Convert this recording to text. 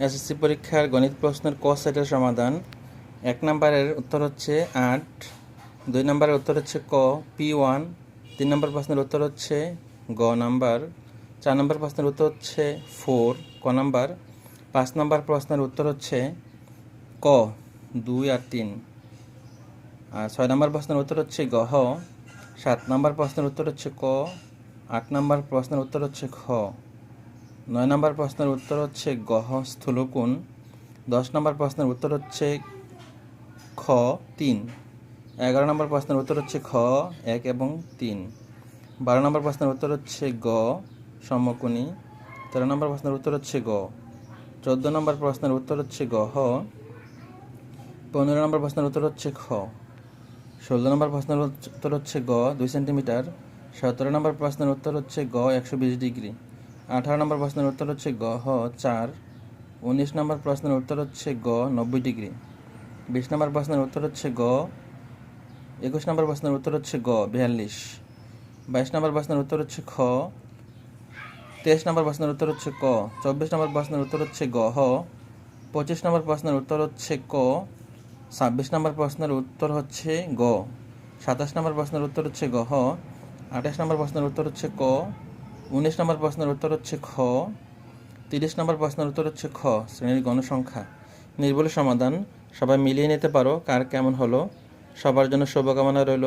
SSC পরীক্ষার গণিত প্রশ্নের ক সেটের সমাধান। 1 নম্বরের উত্তর হচ্ছে 8, 2 নম্বরের উত্তর হচ্ছে ক P1, 3 নম্বর প্রশ্নের উত্তর হচ্ছে গ নাম্বার, 4 নম্বর প্রশ্নের উত্তর হচ্ছে 4 ক নাম্বার, 5 নম্বর প্রশ্নের উত্তর হচ্ছে ক 2 আর 3, আর 6 নম্বর প্রশ্নের উত্তর হচ্ছে গহ, 7 নম্বর প্রশ্নের উত্তর হচ্ছে ক, 8 নম্বর প্রশ্নের উত্তর হচ্ছে খ, 9 নম্বর প্রশ্নের উত্তর হচ্ছে গহ স্থূলকোণ, 10 নম্বর প্রশ্নের উত্তর হচ্ছে খ 3, 11 নম্বর প্রশ্নের উত্তর হচ্ছে খ 1 এবং 3, 12 নম্বর প্রশ্নের উত্তর হচ্ছে গ সমকোণী, 13 নম্বর প্রশ্নের উত্তর হচ্ছে গ, 14 নম্বর প্রশ্নের উত্তর হচ্ছে গহ, 15 নম্বর প্রশ্নের উত্তর হচ্ছে খ, 16 নম্বর প্রশ্নের উত্তর হচ্ছে গ 2 সেন্টিমিটার, 17 নম্বর প্রশ্নের উত্তর হচ্ছে গ 120 ডিগ্রি, 18 নম্বর প্রশ্নের উত্তর হচ্ছে গহ 4, 19 নম্বর প্রশ্নের উত্তর হচ্ছে গ 90 ডিগ্রি, 20 নম্বর প্রশ্নের উত্তর হচ্ছে গ, 21 নম্বর প্রশ্নের উত্তর হচ্ছে গ 42, 22 নম্বর প্রশ্নের উত্তর হচ্ছে খ, 23 নম্বর প্রশ্নের উত্তর হচ্ছে ক, 24 নম্বর প্রশ্নের উত্তর হচ্ছে গহ, 25 নম্বর প্রশ্নের উত্তর হচ্ছে ক, 26 নম্বর প্রশ্নের উত্তর হচ্ছে গ, 27 নম্বর প্রশ্নের উত্তর হচ্ছে গহ, 28 নম্বর প্রশ্নের উত্তর হচ্ছে ক, 19 নম্বর প্রশ্নের উত্তর হচ্ছে খ, 30 নম্বর প্রশ্নের উত্তর হচ্ছে খ। শ্রেণীর গণসংখ্যা নির্ভুল সমাধান। সবাই মিলিয়ে নিতে পারো কার কেমন হলো। সবার জন্য শুভকামনা রইল।